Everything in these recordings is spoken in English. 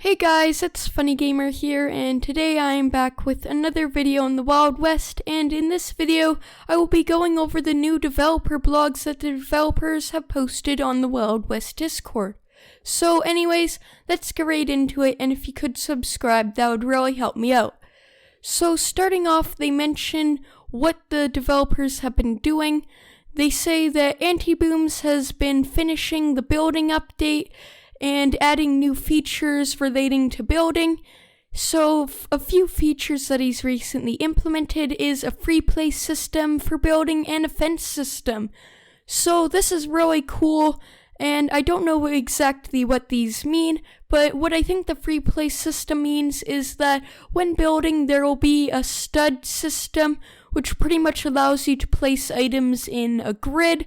Hey guys, it's Funny Gamer here, and today I am back with another video in the Wild West, and in this video I will be going over the new developer blogs that the developers have posted on the Wild West Discord. So anyways, let's get right into it, and if you could subscribe, that would really help me out. So starting off, they mention what the developers have been doing. They say that Antibooms has been finishing the building update and adding new features relating to building. So a few features that he's recently implemented is a free play system for building and a fence system. So this is really cool, and I don't know exactly what these mean, but what I think the free play system means is that when building there will be a stud system, which pretty much allows you to place items in a grid.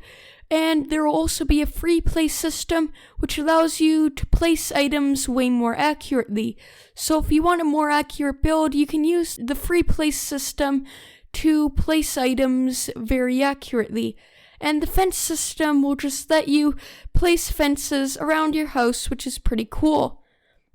And there will also be a free play system, which allows you to place items way more accurately. So if you want a more accurate build, you can use the free play system to place items very accurately. And the fence system will just let you place fences around your house, which is pretty cool.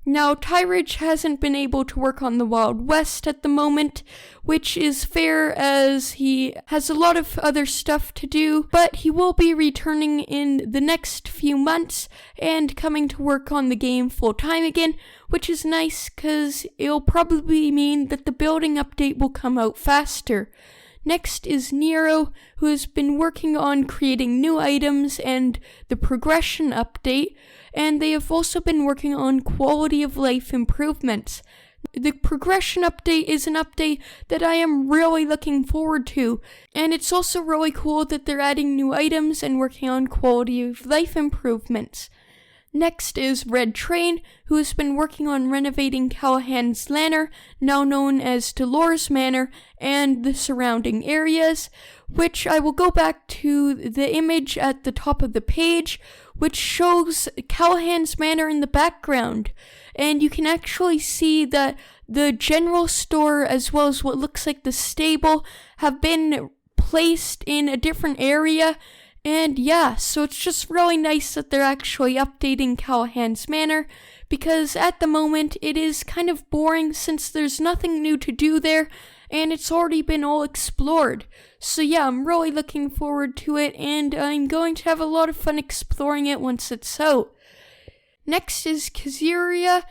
Now, Tyridge hasn't been able to work on the Wild West at the moment, which is fair as he has a lot of other stuff to do, but he will be returning in the next few months and coming to work on the game full time again, which is nice because it'll probably mean that the building update will come out faster. Next is Nero, who has been working on creating new items and the progression update, and they have also been working on quality of life improvements. The progression update is an update that I am really looking forward to, and it's also really cool that they're adding new items and working on quality of life improvements. Next is Red Train, who has been working on renovating Callahan's Manor, now known as Dolores Manor, and the surrounding areas, which I will go back to the image at the top of the page, which shows Callahan's Manor in the background. And you can actually see that the general store, as well as what looks like the stable, have been placed in a different area. And yeah, so it's just really nice that they're actually updating Callahan's Manor, because at the moment it is kind of boring since there's nothing new to do there, and it's already been all explored. So yeah, I'm really looking forward to it, and I'm going to have a lot of fun exploring it once it's out. Next is Kazuria,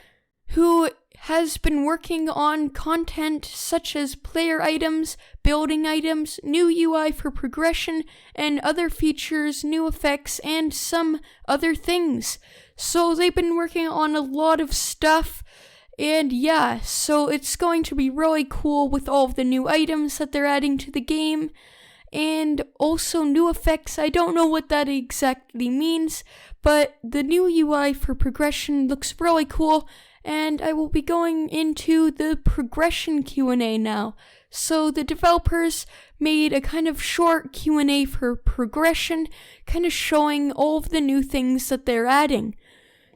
who has been working on content such as player items, building items, new UI for progression, and other features, new effects, and some other things. So they've been working on a lot of stuff, and yeah, so it's going to be really cool with all of the new items that they're adding to the game, and also new effects. I don't know what that exactly means, but the new UI for progression looks really cool. And I will be going into the progression Q&A now. So the developers made a kind of short Q&A for progression, kind of showing all of the new things that they're adding.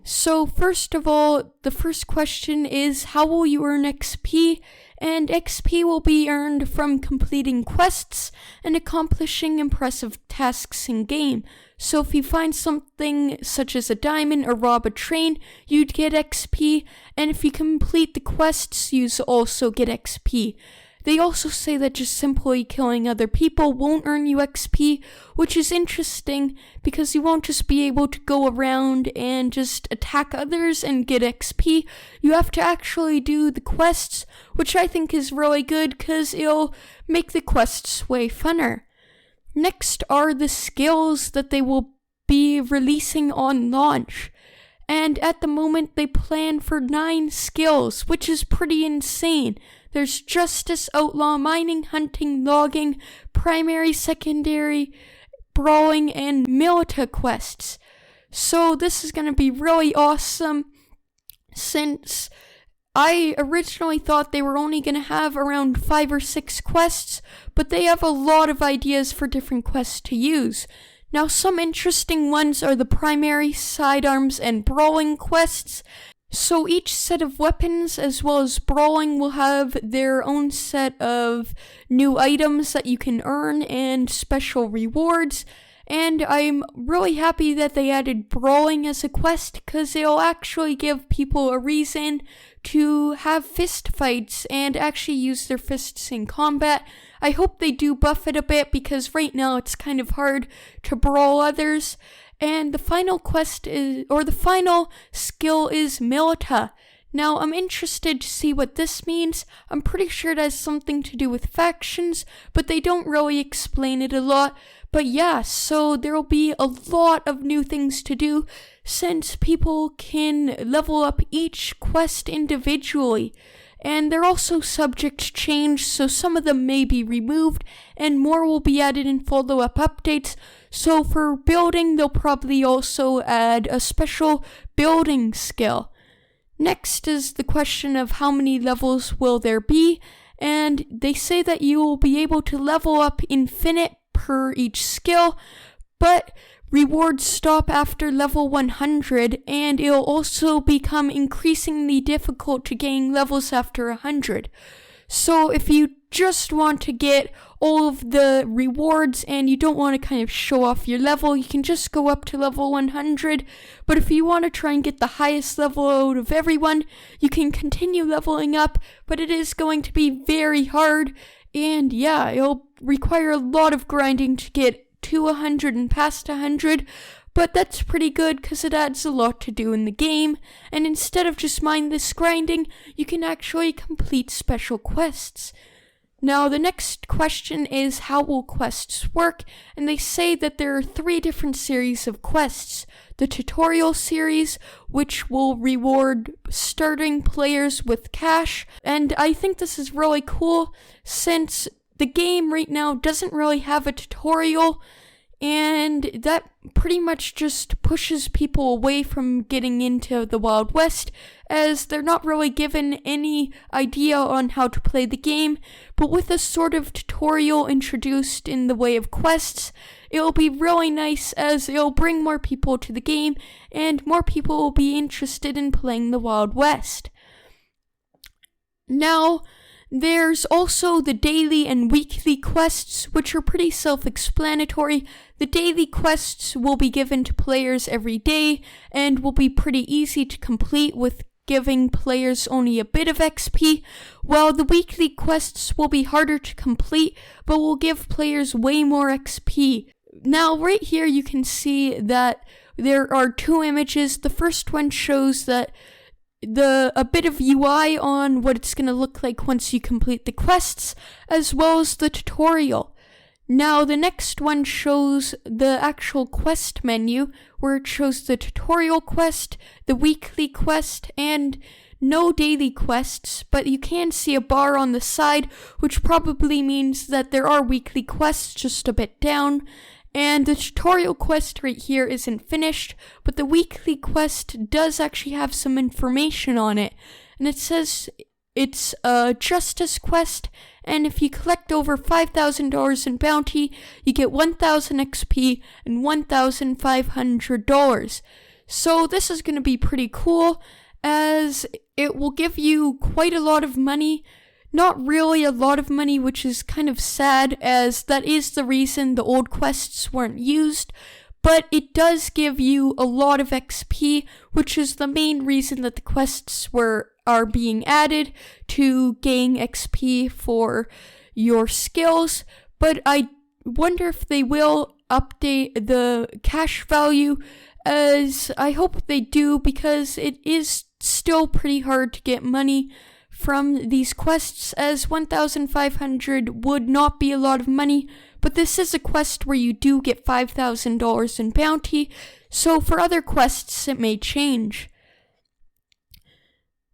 So first of all, the first question is, how will you earn XP? And XP will be earned from completing quests and accomplishing impressive tasks in game. So if you find something such as a diamond or rob a train, you'd get XP, and if you complete the quests, you also get XP. They also say that just simply killing other people won't earn you XP, which is interesting because you won't just be able to go around and just attack others and get XP. You have to actually do the quests, which I think is really good because it'll make the quests way funner. Next are the skills that they will be releasing on launch. And at the moment they plan for 9 skills, which is pretty insane. There's Justice, Outlaw, Mining, Hunting, Logging, Primary, Secondary, Brawling, and Milita quests. So this is going to be really awesome, since I originally thought they were only going to have around 5 or 6 quests, but they have a lot of ideas for different quests to use. Now, some interesting ones are the Primary, Sidearms, and Brawling quests. So each set of weapons, as well as Brawling, will have their own set of new items that you can earn and special rewards. And I'm really happy that they added brawling as a quest, because it'll actually give people a reason to have fist fights and actually use their fists in combat. I hope they do buff it a bit, because right now it's kind of hard to brawl others. And the final skill is Milita. Now, I'm interested to see what this means. I'm pretty sure it has something to do with factions, but they don't really explain it a lot. But yeah, so there will be a lot of new things to do, since people can level up each quest individually. And they're also subject to change, so some of them may be removed, and more will be added in follow-up updates. So for building, they'll probably also add a special building skill. Next is the question of how many levels will there be, and they say that you will be able to level up infinite per each skill, but rewards stop after level 100, and it'll also become increasingly difficult to gain levels after 100. So if you just want to get all of the rewards and you don't want to kind of show off your level, you can just go up to level 100. But if you want to try and get the highest level out of everyone, you can continue leveling up, but it is going to be very hard. And yeah, it'll require a lot of grinding to get to 100 and past 100, but that's pretty good because it adds a lot to do in the game, and instead of just mindless grinding, you can actually complete special quests. Now, the next question is, how will quests work? And they say that there are 3 different series of quests. The tutorial series, which will reward starting players with cash, and I think this is really cool since the game right now doesn't really have a tutorial, and that pretty much just pushes people away from getting into the Wild West, as they're not really given any idea on how to play the game. But with a sort of tutorial introduced in the way of quests, it'll be really nice, as it'll bring more people to the game, and more people will be interested in playing the Wild West. Now, there's also the daily and weekly quests, which are pretty self-explanatory. The daily quests will be given to players every day and will be pretty easy to complete, with giving players only a bit of XP, while the weekly quests will be harder to complete but will give players way more XP. Now, right here you can see that there are 2 images. The first one shows that a bit of UI on what it's going to look like once you complete the quests, as well as the tutorial. Now, the next one shows the actual quest menu, where it shows the tutorial quest, the weekly quest, and no daily quests, but you can see a bar on the side, which probably means that there are weekly quests just a bit down. And the tutorial quest right here isn't finished, but the weekly quest does actually have some information on it. And it says it's a justice quest, and if you collect over $5,000 in bounty, you get 1,000 XP and $1,500. So this is going to be pretty cool, as it will give you quite a lot of money. Not really a lot of money, which is kind of sad, as that is the reason the old quests weren't used, but it does give you a lot of XP, which is the main reason that the quests are being added, to gain XP for your skills. But I wonder if they will update the cash value, as I hope they do, because it is still pretty hard to get money from these quests, as 1,500 would not be a lot of money, but this is a quest where you do get $5,000 in bounty, so for other quests it may change.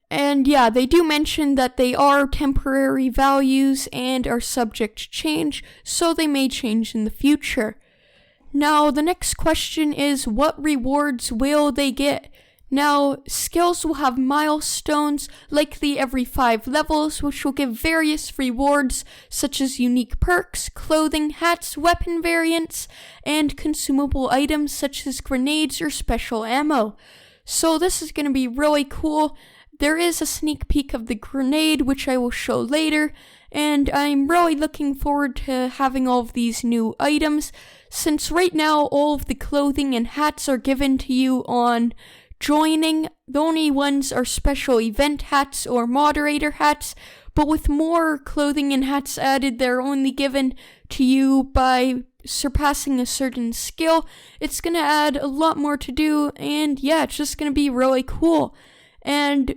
And yeah, they do mention that they are temporary values and are subject to change, so they may change in the future. Now, the next question is, what rewards will they get? Now, skills will have milestones, likely every 5 levels, which will give various rewards, such as unique perks, clothing, hats, weapon variants, and consumable items such as grenades or special ammo. So this is going to be really cool. there is a sneak peek of the grenade, which I will show later, and I'm really looking forward to having all of these new items, since right now all of the clothing and hats are given to you on joining. The only ones are special event hats or moderator hats, but with more clothing and hats added, they're only given to you by surpassing a certain skill. It's gonna add a lot more to do, and yeah, it's just gonna be really cool. And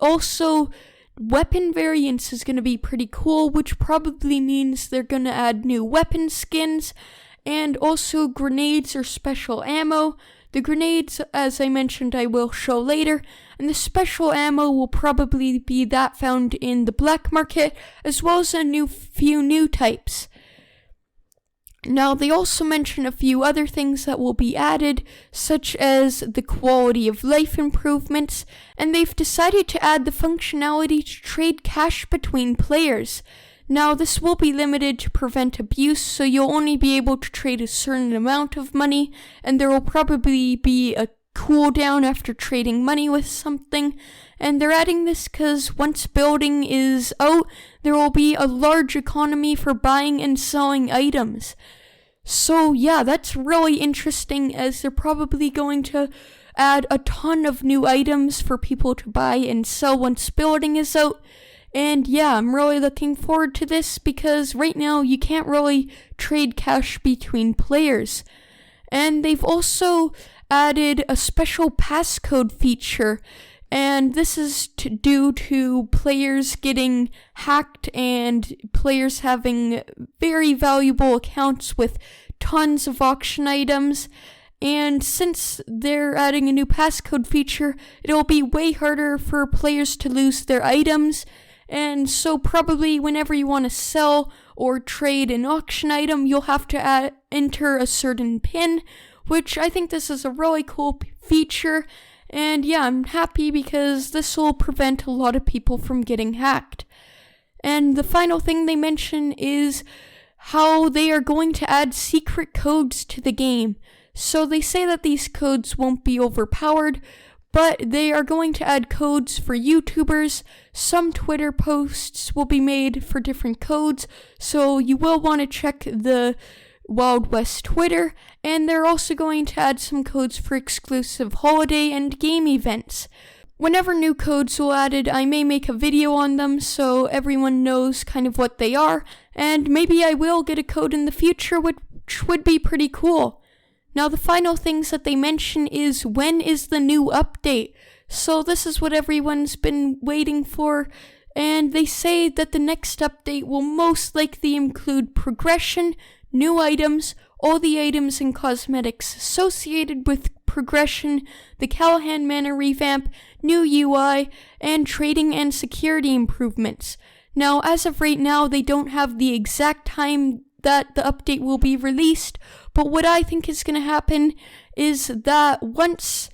also, weapon variants is gonna be pretty cool, which probably means they're gonna add new weapon skins, and also grenades or special ammo. The grenades, as I mentioned, I will show later, and the special ammo will probably be that found in the black market, as well as a few new types. Now, they also mention a few other things that will be added, such as the quality of life improvements, and they've decided to add the functionality to trade cash between players. Now, this will be limited to prevent abuse, so you'll only be able to trade a certain amount of money, and there will probably be a cooldown after trading money with something. And they're adding this because once building is out, there will be a large economy for buying and selling items. So yeah, that's really interesting, as they're probably going to add a ton of new items for people to buy and sell once building is out. And yeah, I'm really looking forward to this, because right now you can't really trade cash between players. And they've also added a special passcode feature, and this is due to players getting hacked and players having very valuable accounts with tons of auction items. And since they're adding a new passcode feature, it'll be way harder for players to lose their items. And so probably whenever you want to sell or trade an auction item, you'll have to enter a certain PIN, which I think this is a really cool feature. And yeah, I'm happy because this will prevent a lot of people from getting hacked. And the final thing they mention is how they are going to add secret codes to the game. So they say that these codes won't be overpowered, but they are going to add codes for YouTubers. Some Twitter posts will be made for different codes, so you will want to check the Wild West Twitter, and they're also going to add some codes for exclusive holiday and game events. Whenever new codes are added, I may make a video on them so everyone knows kind of what they are, and maybe I will get a code in the future, which would be pretty cool. Now, the final things that they mention is, when is the new update? So this is what everyone's been waiting for, and they say that the next update will most likely include progression, new items, all the items and cosmetics associated with progression, the Callahan Manor revamp, new UI, and trading and security improvements. Now, as of right now, they don't have the exact time that the update will be released, but what I think is going to happen is that once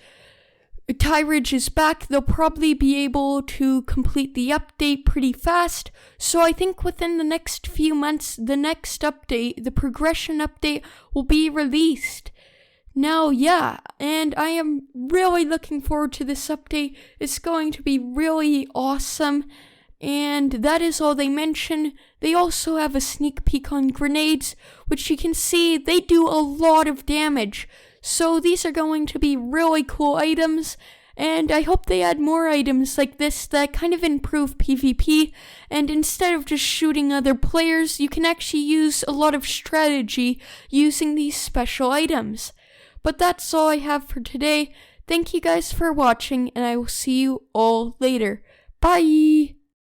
Tyridge is back, they'll probably be able to complete the update pretty fast. So I think within the next few months, the next update, the progression update, will be released. Now, yeah, and I am really looking forward to this update. It's going to be really awesome. And that is all they mention. They also have a sneak peek on grenades, which you can see they do a lot of damage. So these are going to be really cool items, and I hope they add more items like this that kind of improve PvP, and instead of just shooting other players, you can actually use a lot of strategy using these special items. But that's all I have for today. Thank you guys for watching, and I will see you all later. Bye!